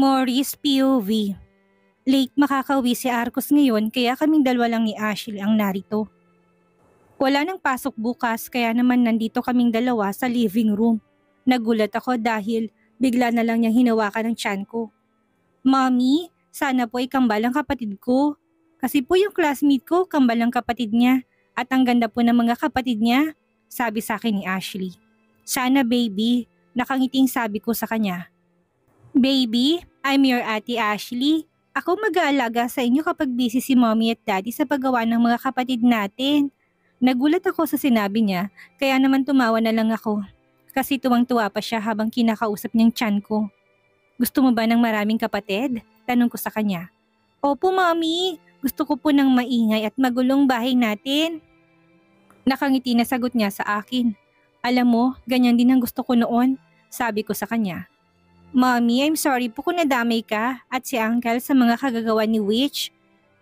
Morris POV. Late makakauwi si Arcos ngayon kaya kaming dalawa lang ni Ashley ang narito. Wala nang pasok bukas kaya naman nandito kaming dalawa sa living room. Nagulat ako dahil bigla na lang niyang hinawakan ang tiyan ko. Mommy, sana po ay kambal ang kapatid ko. Kasi po yung classmate ko kambal ang kapatid niya at ang ganda po ng mga kapatid niya, sabi sa akin ni Ashley. Sana baby, nakangiting sabi ko sa kanya. Baby, I'm your Ate Ashley. Ako mag-aalaga sa inyo kapag busy si mommy at daddy sa paggawa ng mga kapatid natin. Nagulat ako sa sinabi niya, kaya naman tumawa na lang ako. Kasi tuwang-tuwa pa siya habang kinakausap niyang tiyan ko. Gusto mo ba ng maraming kapatid? Tanong ko sa kanya. Opo mommy, gusto ko po ng maingay at magulong bahay natin. Nakangiti na sagot niya sa akin. Alam mo, ganyan din ang gusto ko noon, sabi ko sa kanya. Mommy, I'm sorry po kung nadamay ka at si Uncle sa mga kagagawa ni Witch.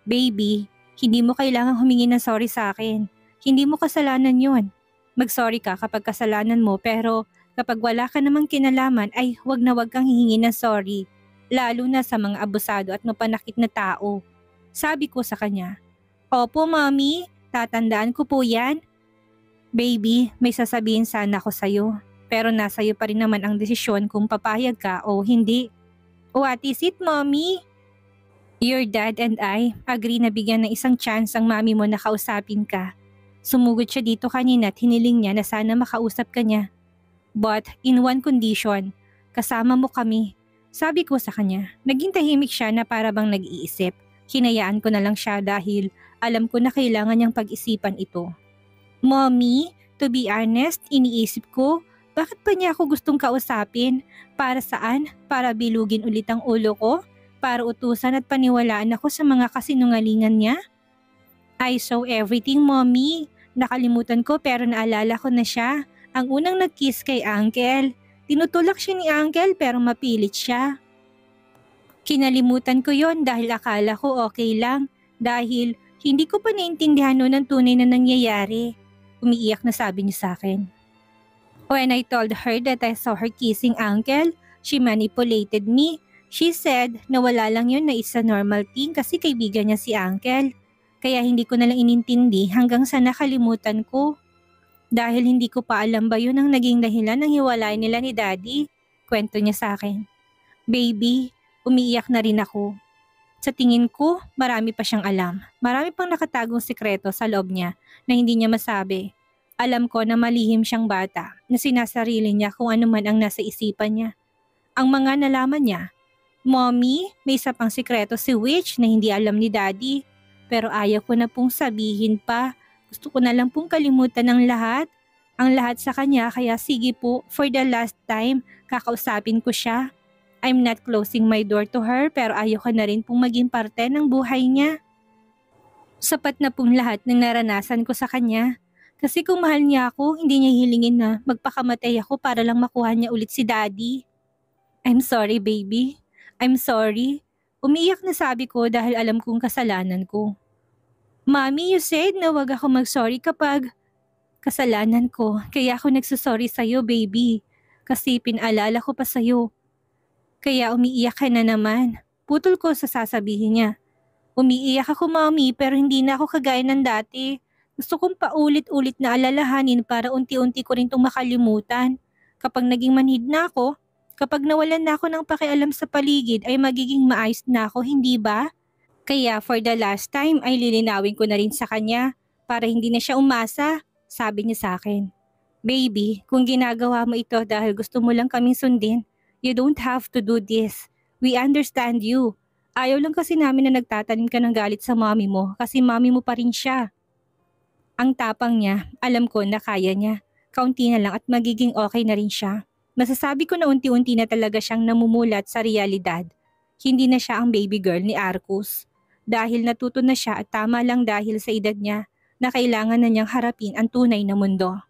Baby, hindi mo kailangang humingi ng sorry sa akin. Hindi mo kasalanan yon. Mag-sorry ka kapag kasalanan mo pero kapag wala ka namang kinalaman ay huwag na huwag kang hihingi ng sorry. Lalo na sa mga abusado at mapanakit na tao. Sabi ko sa kanya. Opo, Mommy, tatandaan ko po yan. Baby, may sasabihin sana ako sa'yo. Pero nasa iyo pa rin naman ang desisyon kung papayag ka o hindi. What is it, Mommy? Your dad and I agree na bigyan ng isang chance ang mami mo na kausapin ka. Sumugod siya dito kanina at hiniling niya na sana makausap ka niya. But in one condition, kasama mo kami. Sabi ko sa kanya, naging tahimik siya na para bang nag-iisip. Hinayaan ko na lang siya dahil alam ko na kailangan niyang pag-isipan ito. Mommy, to be honest, iniisip ko, bakit pa niya ako gustong kausapin? Para saan? Para bilugin ulit ang ulo ko? Para utusan at paniwalaan ako sa mga kasinungalingan niya? I saw everything, Mommy. Nakalimutan ko pero naalala ko na siya. Ang unang nag-kiss kay Uncle. Tinutulak siya ni Uncle pero mapilit siya. Kinalimutan ko yon dahil akala ko okay lang. Dahil hindi ko pa naintindihan noon ang tunay na nangyayari. Umiiyak na sabi niya sa akin. When I told her that I saw her kissing Uncle, she manipulated me. She said na wala lang yun na isa normal thing kasi kaibigan niya si Uncle. Kaya hindi ko na lang inintindi hanggang sa nakalimutan ko. Dahil hindi ko pa alam ba yun ang naging dahilan ng hiwalay nila ni Daddy? Kwento niya sa akin. Baby, umiiyak na rin ako. Sa tingin ko, marami pa siyang alam. Marami pang nakatagong sikreto sa loob niya na hindi niya masabi. Alam ko na malihim siyang bata na sinasarili niya kung ano man ang nasa isipan niya. Ang mga nalaman niya, Mommy, may isa pang sikreto si Witch na hindi alam ni Daddy. Pero ayaw ko na pong sabihin pa. Gusto ko na lang pong kalimutan ng lahat. Ang lahat sa kanya kaya sige po, for the last time, kakausapin ko siya. I'm not closing my door to her pero ayaw ko na rin pong maging parte ng buhay niya. Sapat na pong lahat ng naranasan ko sa kanya. Kasi kung mahal niya ako, hindi niya hilingin na magpakamatay ako para lang makuha niya ulit si Daddy. I'm sorry, baby. I'm sorry. Umiiyak na sabi ko dahil alam kong kasalanan ko. Mommy, you said na wag ako mag-sorry kapag kasalanan ko. Kaya ako nagsasorry sa'yo, baby. Kasi pinaalala ko pa sa'yo. Kaya umiiyak ka na naman. Putol ko sa sasabihin niya. Umiiyak ako, Mommy, pero hindi na ako kagaya ng dati. Gusto kong paulit-ulit na alalahanin para unti-unti ko rin itong makalimutan. Kapag naging manhid na ako, kapag nawalan na ako ng pakialam sa paligid ay magiging maayos na ako, hindi ba? Kaya for the last time ay lilinawin ko na rin sa kanya para hindi na siya umasa, sabi niya sa akin. Baby, kung ginagawa mo ito dahil gusto mo lang kaming sundin, you don't have to do this. We understand you. Ayaw lang kasi namin na nagtatanim ka ng galit sa mommy mo kasi mommy mo pa rin siya. Ang tapang niya, alam ko na kaya niya. Kaunti na lang at magiging okay na rin siya. Masasabi ko na unti-unti na talaga siyang namumulat sa realidad. Hindi na siya ang baby girl ni Arcos. Dahil natuto na siya at tama lang dahil sa edad niya na kailangan na niyang harapin ang tunay na mundo.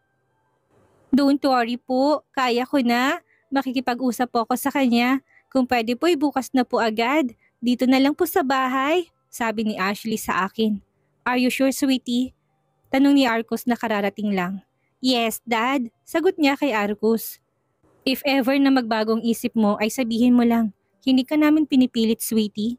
Don't worry po, kaya ko na. Makikipag-usap po ako sa kanya. Kung pwede po bukas na po agad. Dito na lang po sa bahay, sabi ni Ashley sa akin. Are you sure, sweetie? Tanong ni Arcos na kararating lang. Yes, Dad. Sagot niya kay Arcos. If ever na magbagong isip mo ay sabihin mo lang. Hindi ka namin pinipilit, sweetie.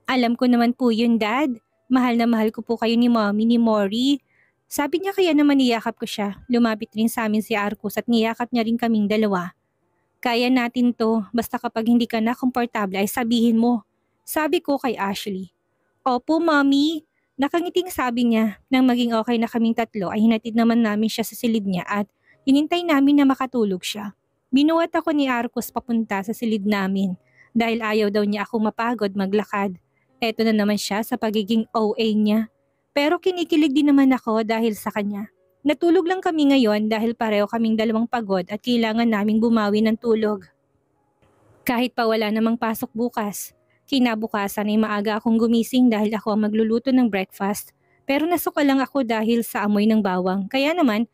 Alam ko naman po yun, Dad. Mahal na mahal ko po kayo ni Mommy ni Mori. Sabi niya kaya naman niyakap ko siya. Lumapit rin sa amin si Arcos at niyakap niya rin kaming dalawa. Kaya natin to, basta kapag hindi ka na komportable ay sabihin mo. Sabi ko kay Ashley. Opo, Mommy. Nakangiting sabi niya nang maging okay na kaming tatlo ay hinatid naman namin siya sa silid niya at hinintay namin na makatulog siya. Binuhat ako ni Arcos papunta sa silid namin dahil ayaw daw niya ako mapagod maglakad. Eto na naman siya sa pagiging OA niya. Pero kinikilig din naman ako dahil sa kanya. Natulog lang kami ngayon dahil pareho kaming dalawang pagod at kailangan naming bumawi ng tulog. Kahit pa wala namang pasok bukas, kinabukasan ay maaga akong gumising dahil ako ang magluluto ng breakfast. Pero nasuka lang ako dahil sa amoy ng bawang. Kaya naman,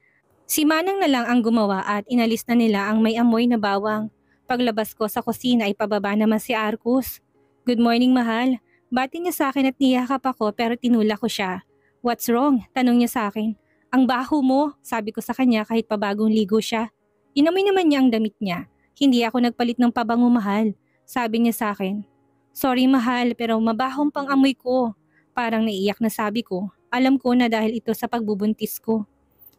si Manang na lang ang gumawa at inalis na nila ang may amoy na bawang. Paglabas ko sa kusina ay pababa naman si Arcos. Good morning, mahal. Bati niya sa akin at niyakap ako pero tinula ko siya. What's wrong? Tanong niya sa akin. Ang baho mo, sabi ko sa kanya kahit pabagong ligo siya. Inamoy naman niya ang damit niya. Hindi ako nagpalit ng pabango, mahal. Sabi niya sa akin. Sorry, mahal, pero mabahong pang amoy ko. Parang naiiyak na sabi ko. Alam ko na dahil ito sa pagbubuntis ko.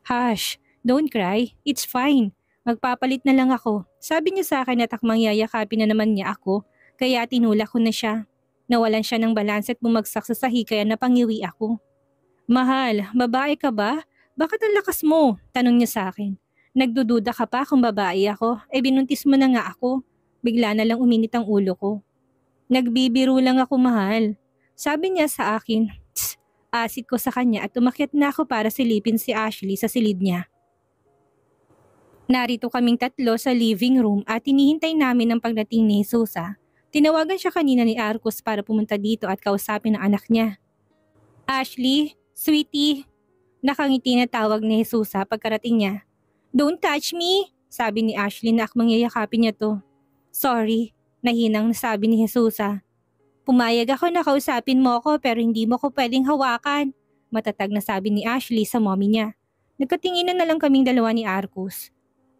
Hush, don't cry. It's fine. Magpapalit na lang ako. Sabi niya sa akin at akmang yayakapin na naman niya ako. Kaya tinula ko na siya. Nawalan siya ng balanse at bumagsak sa sahig kaya napangiwi ako. Mahal, babae ka ba? Bakit ang lakas mo? Tanong niya sa akin. Nagdududa ka pa kung babae ako? Binuntis mo na nga ako. Bigla na lang uminit ang ulo ko. Nagbibiro lang ako, mahal. Sabi niya sa akin. Tss, asid ko sa kanya at umakyat na ako para silipin si Ashley sa silid niya. Narito kaming tatlo sa living room at hinihintay namin ang pagdating ni Jesusa. Tinawagan siya kanina ni Arcos para pumunta dito at kausapin ang anak niya. Ashley, sweetie. Nakangiti na tawag ni Jesusa pagkarating niya. Don't touch me, sabi ni Ashley na akmang yayakapin niya to. Sorry, nahinang nasabi ni Jesusa. Pumayag ako na kausapin mo ako pero hindi mo ko pwedeng hawakan. Matatag na sabi ni Ashley sa mommy niya. Nagkatinginan na lang kaming dalawa ni Arcos.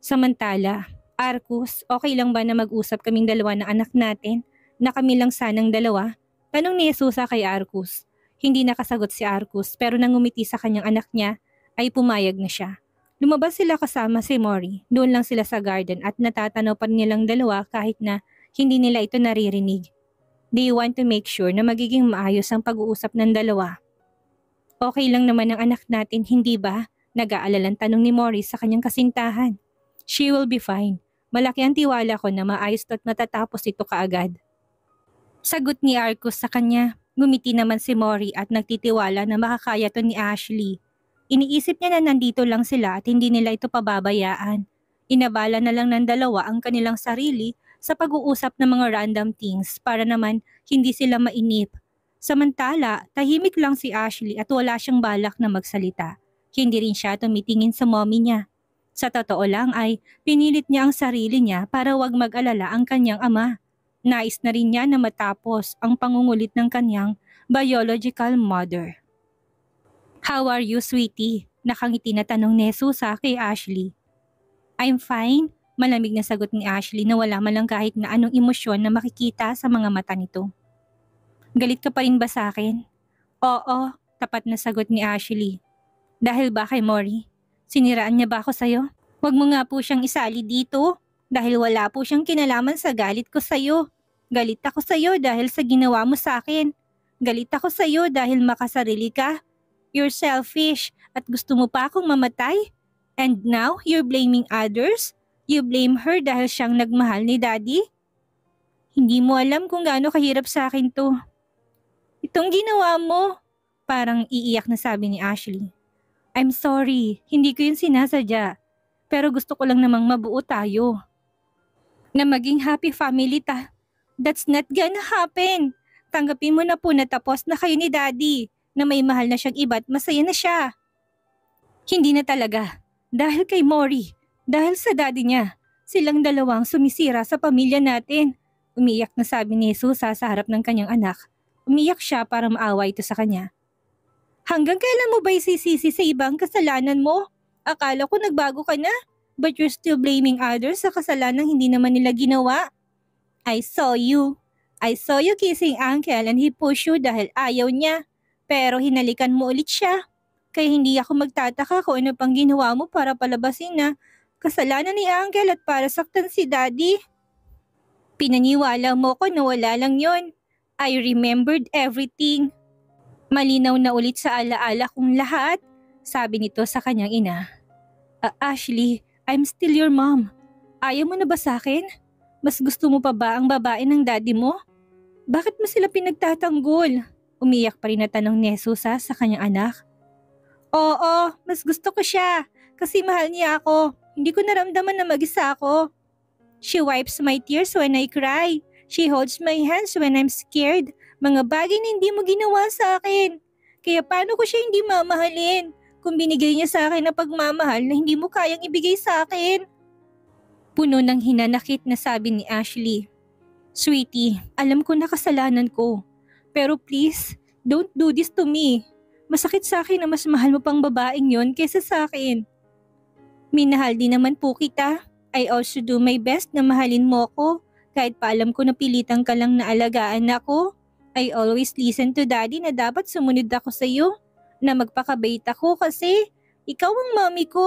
Samantala, Arcos, okay lang ba na mag-usap kaming dalawa ng anak natin na kami lang sanang dalawa? Tanong ni Jesusa kay Arcos. Hindi nakasagot si Arcos pero nang ngumiti sa kanyang anak niya ay pumayag na siya. Lumabas sila kasama si Mori. Doon lang sila sa garden at natatanaw pa nilang dalawa kahit na hindi nila ito naririnig. They want to make sure na magiging maayos ang pag-uusap ng dalawa. Okay lang naman ang anak natin, hindi ba? Nag-aalalang tanong ni Mori sa kanyang kasintahan. She will be fine. Malaki ang tiwala ko na maayos at matatapos ito kaagad. Sagot ni Arcos sa kanya. Ngumiti naman si Mori at nagtitiwala na makakaya to ni Ashley. Iniisip niya na nandito lang sila at hindi nila ito pababayaan. Inabala na lang ng dalawa ang kanilang sarili sa pag-uusap ng mga random things para naman hindi sila mainip. Samantala, tahimik lang si Ashley at wala siyang balak na magsalita. Hindi rin siya tumitingin sa mommy niya. Sa totoo lang ay pinilit niya ang sarili niya para wag mag-alala ang kanyang ama. Nais na rin niya na matapos ang pangungulit ng kanyang biological mother. How are you, sweetie? Nakangiti na tanong ni Jesusa kay Ashley. I'm fine. Malamig na sagot ni Ashley na wala man lang kahit na anong emosyon na makikita sa mga mata nito. Galit ka pa rin ba sa akin? Oo, tapat na sagot ni Ashley. Dahil ba kay Mori? Siniraan niya ba ako sa'yo? Huwag mo nga po siyang isali dito. Dahil wala po siyang kinalaman sa galit ko sa'yo. Galit ako sa'yo dahil sa ginawa mo sa akin. Galit ako sa'yo dahil makasarili ka. You're selfish at gusto mo pa akong mamatay. And now, you're blaming others? You blame her dahil siyang nagmahal ni Daddy? Hindi mo alam kung gaano kahirap sa akin to. Itong ginawa mo. Parang iiyak na sabi ni Ashley. I'm sorry, hindi ko yun sinasadya. Pero gusto ko lang namang mabuo tayo. Na maging happy family ta. That's not gonna happen. Tanggapin mo na po na tapos na kayo ni Daddy, na may mahal na siyang iba at masaya na siya. Hindi na talaga. Dahil kay Mori, dahil sa daddy niya, silang dalawang sumisira sa pamilya natin. Umiyak na sabi ni Jesusa sa harap ng kanyang anak. Umiyak siya para maawa ito sa kanya. Hanggang kailan mo ba isisisi sa ibang kasalanan mo? Akala ko nagbago ka na. But you're still blaming others sa kasalanang hindi naman nila ginawa. I saw you. I saw you kissing Uncle and he pushed you dahil ayaw niya. Pero hinalikan mo ulit siya. Kaya hindi ako magtataka kung ano pang ginawa mo para palabasin na kasalanan ni Uncle at para saktan si Daddy. Pinaniwala mo ko na wala lang yon. I remembered everything. Malinaw na ulit sa alaala kong lahat, sabi nito sa kanyang ina. Ashley, I'm still your mom. Ayaw mo na ba sa akin? Mas gusto mo pa ba ang babae ng daddy mo? Bakit mo sila pinagtatanggol? Umiyak pa rin na tanong ni Jesusa sa kanyang anak. Oo, mas gusto ko siya kasi mahal niya ako. Hindi ko naramdaman na mag-isa ako. She wipes my tears when I cry. She holds my hands when I'm scared. Mga bagay na hindi mo ginawa sa akin. Kaya paano ko siya hindi mamahalin kung binigay niya sa akin na pagmamahal na hindi mo kayang ibigay sa akin? Puno ng hinanakit na sabi ni Ashley. Sweetie, alam ko na kasalanan ko. Pero please, don't do this to me. Masakit sa akin na mas mahal mo pang babaeng yon kaysa sa akin. Minahal din naman po kita. I also do my best na mahalin mo ko. Kahit pa alam ko na pilitan ka lang na alagaan ako. I always listen to daddy na dapat sumunod ako sa iyo. Na magpakabait ako kasi ikaw ang mami ko.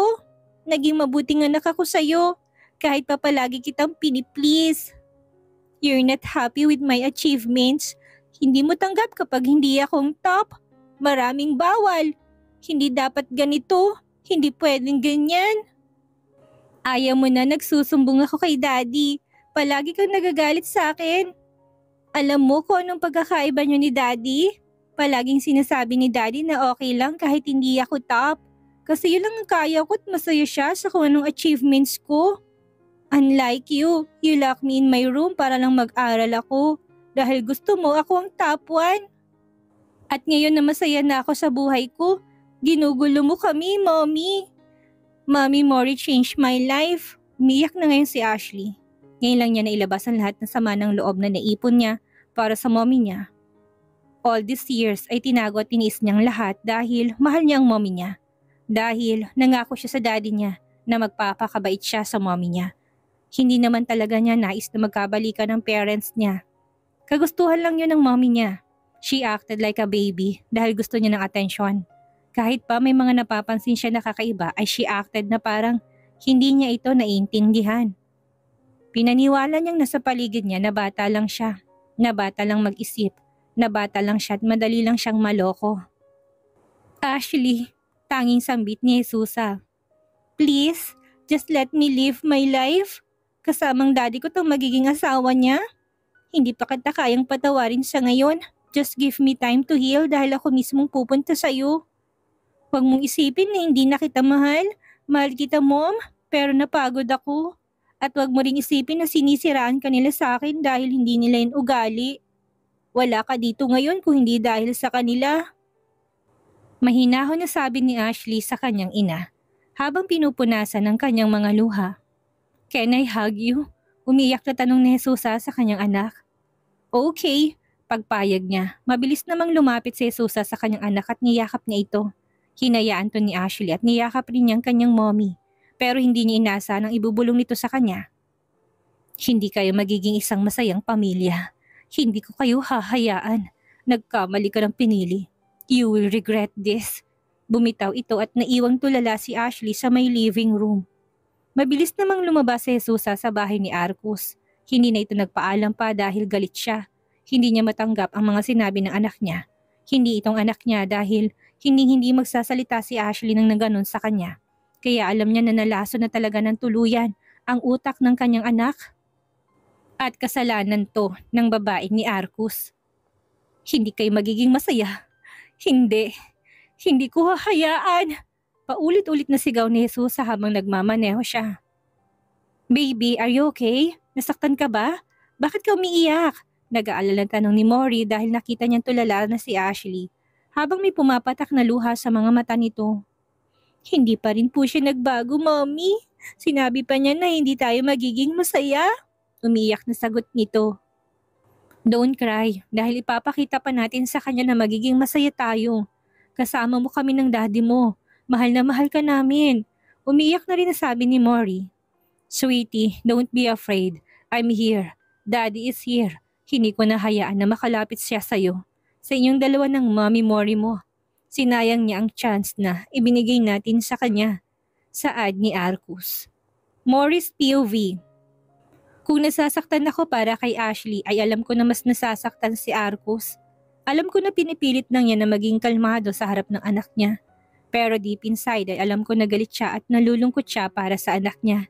Naging mabuting anak ako sa iyo. Kahit pa palagi kitang piniplease. You're not happy with my achievements. Hindi mo tanggap kapag hindi akong top. Maraming bawal. Hindi dapat ganito. Hindi pwedeng ganyan. Ayaw mo na nagsusumbong ako kay daddy. Palagi kang nagagalit sa akin. Alam mo kung anong pagkakaiba niyo ni daddy? Palaging sinasabi ni daddy na okay lang kahit hindi ako top. Kasi yun lang ang kaya ko at masaya siya sa kung anong achievements ko. Unlike you lock me in my room para lang mag-aral ako. Dahil gusto mo ako ang top 1. At ngayon na masaya na ako sa buhay ko, ginugulo mo kami, Mommy. Mommy Mori changed my life. Umiyak na ngayon si Ashley. Ngayon lang niya nailabas ang lahat ng sama ng loob na naipon niya para sa mommy niya. All these years ay tinago at tiniis niyang lahat dahil mahal niya ang mommy niya. Dahil nangako siya sa daddy niya na magpapakabait siya sa mommy niya. Hindi naman talaga niya nais na magkabalikan ng parents niya. Kagustuhan lang yun ng mommy niya. She acted like a baby dahil gusto niya ng atensyon. Kahit pa may mga napapansin siya na kakaiba ay she acted na parang hindi niya ito naiintindihan. Pinaniwala niyang nasa paligid niya na bata lang siya, na bata lang mag-isip, na bata lang siya at madali lang siyang maloko. Ashley, tanging sambit ni Jesusa. Please, just let me live my life. Kasamang daddy ko tong magiging asawa niya. Hindi pa kita kayang patawarin sa ngayon. Just give me time to heal dahil ako mismong pupunta sa iyo. Huwag mong isipin na hindi na kita mahal. Mahal kita, Mom, pero napagod ako. At huwag mo ring isipin na sinisiraan ka nila sa akin dahil hindi nila yun ugali. Wala ka dito ngayon kung hindi dahil sa kanila. Mahinahon na sabi ni Ashley sa kanyang ina habang pinupunasan ng kanyang mga luha. Can I hug you? Umiyak na tanong ni Jesusa sa kanyang anak. Okay, pagpayag niya. Mabilis namang lumapit si Jesusa sa kanyang anak at niyakap niya ito. Hinayaan to ni Ashley at niyakap rin niyang kanyang mommy. Pero hindi niya inasa nang ibubulong nito sa kanya. Hindi kayo magiging isang masayang pamilya. Hindi ko kayo hahayaan. Nagkamali ka ng pinili. You will regret this. Bumitaw ito at naiwang tulala si Ashley sa may living room. Mabilis namang lumabas si Jesusa sa bahay ni Arcus. Hindi na ito nagpaalam pa dahil galit siya. Hindi niya matanggap ang mga sinabi ng anak niya. Hindi itong anak niya dahil hindi magsasalita si Ashley nang naganon sa kanya. Kaya alam niya na nalaso na talaga ng tuluyan ang utak ng kanyang anak. At kasalanan to ng babae ni Arcus. Hindi kayo magiging masaya. Hindi. Hindi ko hahayaan. Paulit-ulit na sigaw ni Jesusa habang nagmamaneho siya. Baby, are you okay? Nasaktan ka ba? Bakit ka umiiyak? Nag-aalala tanong ni Mori dahil nakita niyang tulala na si Ashley habang may pumapatak na luha sa mga mata nito. Hindi pa rin po siya nagbago, Mommy. Sinabi pa niya na hindi tayo magiging masaya. Umiiyak na sagot nito. Don't cry dahil ipapakita pa natin sa kanya na magiging masaya tayo. Kasama mo kami ng daddy mo. Mahal na mahal ka namin. Umiiyak na rin na sabi ni Mori. Sweetie, don't be afraid. I'm here. Daddy is here. Hindi ko nahayaan na makalapit siya sa'yo. Sa inyong dalawa ng mommy Mori mo. Sinayang niya ang chance na ibinigay natin sa kanya. Saad ni Arcus. Morris POV. Kung nasasaktan ako para kay Ashley ay alam ko na mas nasasaktan si Arcus. Alam ko na pinipilit lang niya na maging kalmado sa harap ng anak niya. Pero deep inside ay alam ko na galit siya at nalulungkot siya para sa anak niya.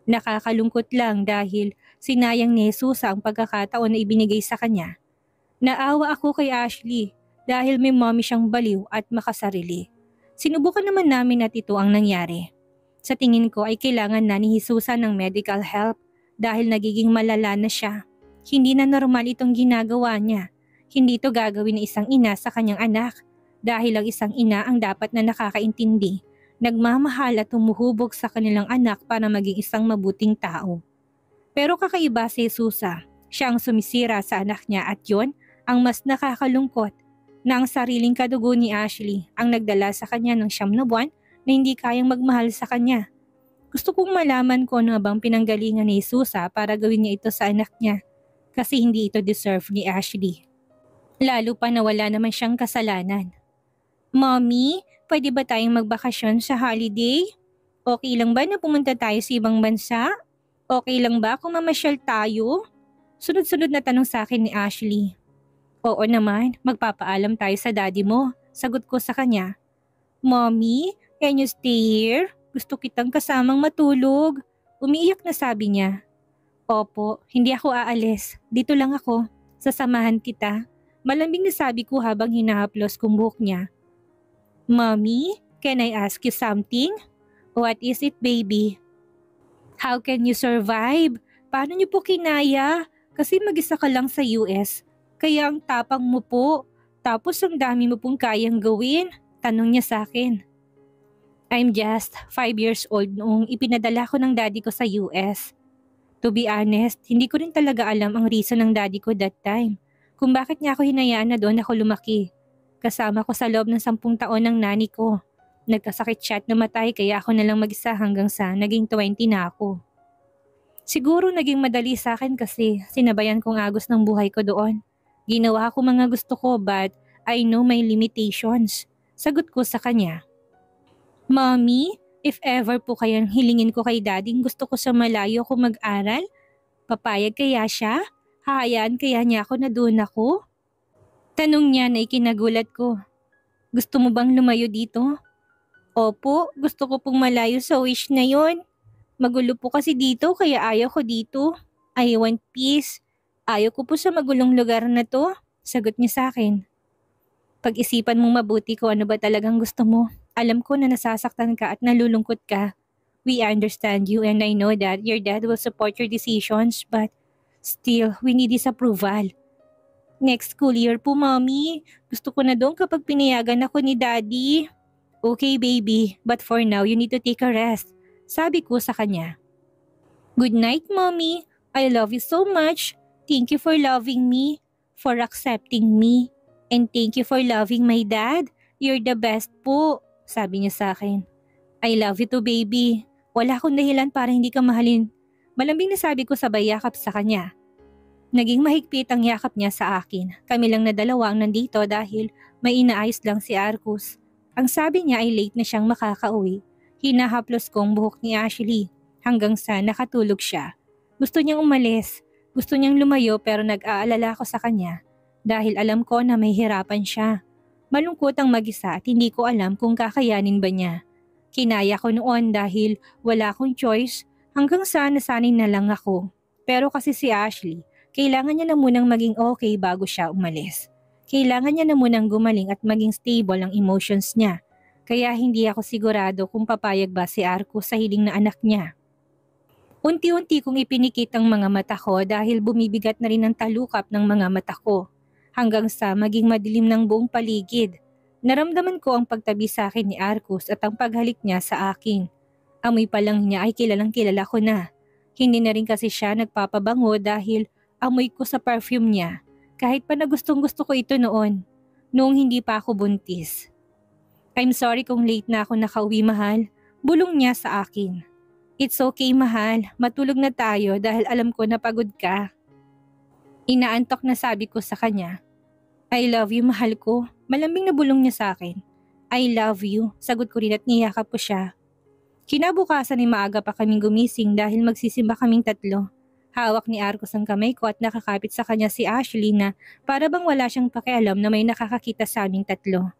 Nakakalungkot lang dahil sinayang ni Jesus ang pagkakataon na ibinigay sa kanya. Naawa ako kay Ashley dahil may mommy siyang baliw at makasarili. Sinubukan naman namin at ito ang nangyari. Sa tingin ko ay kailangan na ni Jesus ng medical help dahil nagiging malala na siya. Hindi na normal itong ginagawa niya. Hindi ito gagawin ng isang ina sa kanyang anak dahil ang isang ina ang dapat na nakakaintindi, nagmamahal at humuhubog sa kanilang anak para maging isang mabuting tao. Pero kakaiba si Jesusa, siya ang sumisira sa anak niya at yon ang mas nakakalungkot na ang sariling kadugo ni Ashley ang nagdala sa kanya ng 9 na buwan na hindi kayang magmahal sa kanya. Gusto kong malaman ko ano bang pinanggalingan ni Jesusa para gawin niya ito sa anak niya kasi hindi ito deserve ni Ashley. Lalo pa na wala naman siyang kasalanan. Mommy, pwede ba tayong magbakasyon sa holiday? Okay lang ba na pumunta tayo sa ibang bansa? Okay lang ba kung mamasyal tayo? Sunod-sunod na tanong sa akin ni Ashley. Oo naman, magpapaalam tayo sa daddy mo. Sagot ko sa kanya. Mommy, can you stay here? Gusto kitang kasamang matulog. Umiiyak na sabi niya. Opo, hindi ako aalis. Dito lang ako. Sasamahan kita. Malambing na sabi ko habang hinahaplos kong buhok niya. Mommy, can I ask you something? What is it, baby? How can you survive? Paano niyo po kinaya? Kasi mag-isa ka lang sa US. Kaya ang tapang mo po. Tapos ang dami mo pong kayang gawin. Tanong niya sa akin. I'm just 5 years old noong ipinadala ko ng daddy ko sa US. To be honest, hindi ko rin talaga alam ang reason ng daddy ko that time. Kung bakit niya ako hinayaan na doon ako lumaki. Kasama ko sa loob ng 10 taon ng nani ko. Nagkasakit siya at namatay kaya ako nalang mag-isa hanggang sa naging 20 na ako. Siguro naging madali sa akin kasi sinabayan kong agos ng buhay ko doon. Ginawa ko mga gusto ko but I know my limitations. Sagot ko sa kanya. Mommy, if ever po kayang hilingin ko kay daddy gusto ko sa malayo ko mag-aral, papayag kaya siya? Hahayaan kaya niya ako na doon ako? Tanong niya na ikinagulat ko. Gusto mo bang lumayo dito? Opo, gusto ko pong malayo sa wish na yon. Magulo po kasi dito kaya ayaw ko dito. I want peace. Ayaw ko po sa magulong lugar na to. Sagot niya sa akin. Pag-isipan mong mabuti ko ano ba talagang gusto mo. Alam ko na nasasaktan ka at nalulungkot ka. We understand you and I know that your dad will support your decisions but still, we need his approval. Next school year po, Mommy. Gusto ko na doon kapag pinayagan ako ni Daddy. Okay, baby. But for now, you need to take a rest. Sabi ko sa kanya. Good night, Mommy. I love you so much. Thank you for loving me, for accepting me, and thank you for loving my dad. You're the best po. Sabi niya sa akin. I love you too, baby. Wala akong dahilan para hindi ka mahalin. Malambing na sabi ko sabay yakap sa kanya. Naging mahigpit ang yakap niya sa akin. Kami lang na dalawa ang nandito dahil may inaayos lang si Arcus. Ang sabi niya ay late na siyang makakauwi. Hinahaplos ko ang buhok ni Ashley hanggang sa nakatulog siya. Gusto niyang umalis. Gusto niyang lumayo pero nag-aalala ako sa kanya dahil alam ko na may hirapan siya. Malungkot ang mag-isa at hindi ko alam kung kakayanin ba niya. Kinaya ko noon dahil wala akong choice hanggang sa nasanay na lang ako. Pero kasi si Ashley, kailangan niya na munang maging okay bago siya umalis. Kailangan niya na munang gumaling at maging stable ang emotions niya. Kaya hindi ako sigurado kung papayag ba si Arcus sa hiling na anak niya. Unti-unti kong ipinikit ang mga mata ko dahil bumibigat na rin ang talukap ng mga mata ko. Hanggang sa maging madilim ng buong paligid. Naramdaman ko ang pagtabi sa akin ni Arcus at ang paghalik niya sa akin. Amoy pa lang niya ay kilalang kilala ko na. Hindi na rin kasi siya nagpapabango dahil amoy ko sa perfume niya, kahit pa na gustong gusto ko ito noon hindi pa ako buntis. I'm sorry kung late na ako nakauwi, mahal. Bulong niya sa akin. It's okay, mahal. Matulog na tayo dahil alam ko na pagod ka. Inaantok na sabi ko sa kanya. I love you, mahal ko. Malambing na bulong niya sa akin. I love you, sagot ko rin at niyakap ko siya. Kinabukasan ay maaga pa kaming gumising dahil magsisimba kaming tatlo. Hawak ni Arcos ang kamay ko at nakakapit sa kanya si Ashley na para bang wala siyang pakialam na may nakakakita sa aming tatlo.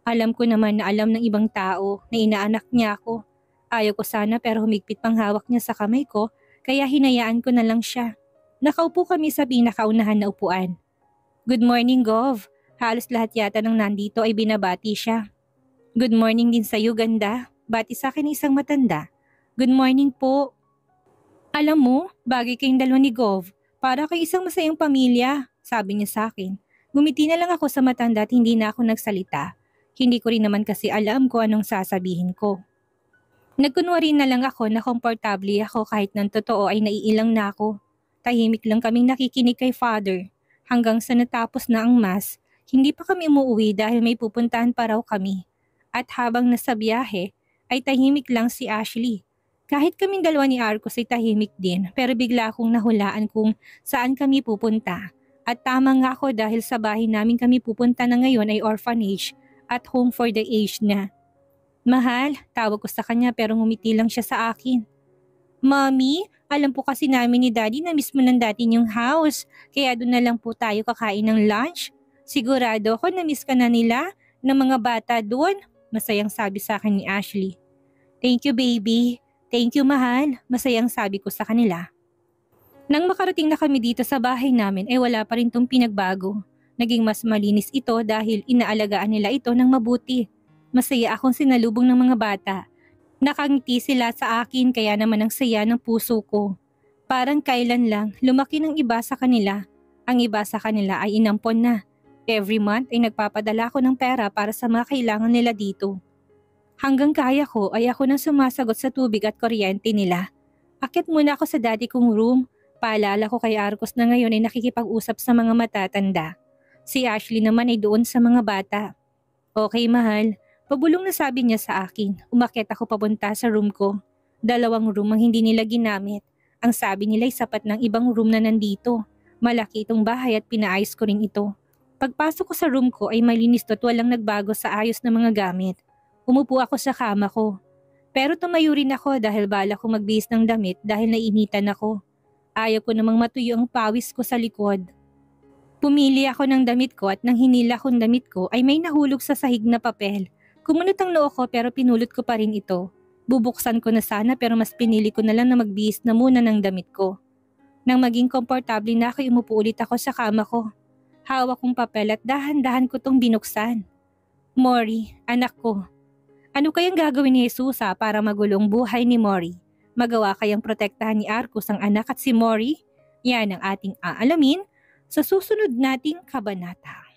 Alam ko naman na alam ng ibang tao na inaanak niya ako. Ayaw ko sana pero humigpit pang hawak niya sa kamay ko kaya hinayaan ko na lang siya. Nakaupo kami sa pinakaunahan na upuan. Good morning, Gov. Halos lahat yata ng nandito ay binabati siya. Good morning din sa'yo, ganda. Bati sa akin isang matanda. Good morning po. Alam mo, bagay kayong dalawa ni Gov. Para kay isang masayang pamilya, sabi niya sa akin. Gumiti na lang ako sa matanda at hindi na ako nagsalita. Hindi ko rin naman kasi alam kung anong sasabihin ko. Nagkunwari na lang ako na komportable ako kahit ng totoo ay naiilang na ako. Tahimik lang kaming nakikinig kay Father. Hanggang sa natapos na ang mass, hindi pa kami umuwi dahil may pupuntahan pa raw kami. At habang nasa biyahe, ay tahimik lang si Ashley. Kahit kaming dalawa ni Arcos ay tahimik din pero bigla akong nahulaan kung saan kami pupunta. At tama nga ako dahil sa bahay namin kami pupunta na ngayon ay orphanage at home for the aged na. Mahal, tawag ko sa kanya pero ngumiti lang siya sa akin. Mommy, alam po kasi namin ni Daddy na miss mo ng dati niyong house kaya doon na lang po tayo kakain ng lunch. Sigurado ako na miss ka na nila ng mga bata doon. Masayang sabi sa akin ni Ashley. Thank you baby. Thank you mahal. Masayang sabi ko sa kanila. Nang makarating na kami dito sa bahay namin ay wala pa rin tong pinagbago. Naging mas malinis ito dahil inaalagaan nila ito ng mabuti. Masaya akong sinalubong ng mga bata. Nakangiti sila sa akin kaya naman ang saya ng puso ko. Parang kailan lang lumaki ng iba sa kanila. Ang iba sa kanila ay inampon na. Every month ay nagpapadala ko ng pera para sa mga kailangan nila dito. Hanggang kaya ko ay ako nang sumasagot sa tubig at kuryente nila. Akit muna ako sa daddy kong room. Paalala ko kay Arcos na ngayon ay nakikipag-usap sa mga matatanda. Si Ashley naman ay doon sa mga bata. Okay mahal, pabulong na sabi niya sa akin. Umakyat ako papunta sa room ko. 2 room ang hindi nila ginamit. Ang sabi nila ay sapat ng ibang room na nandito. Malaki itong bahay at pinaayos ko rin ito. Pagpasok ko sa room ko ay malinis at walang nagbago sa ayos ng mga gamit. Umupo ako sa kama ko. Pero tumayo rin ako dahil bala ko magbihis ng damit dahil nainitan ako. Ayaw ko namang matuyo ang pawis ko sa likod. Pumili ako ng damit ko at nang hinila kong damit ko ay may nahulog sa sahig na papel. Kumunot ang noo ko pero pinulot ko pa rin ito. Bubuksan ko na sana pero mas pinili ko na lang na magbihis na muna ng damit ko. Nang maging komportable na ako, umupo ulit ako sa kama ko. Hawak kong papel at dahan-dahan ko tong binuksan. Mori, anak ko. Ano kayang gagawin ni Jesus para magulong buhay ni Mori? Magawa kayang protektahan ni Arcos ang anak at si Mori? Yan ang ating aalamin sa susunod nating kabanata.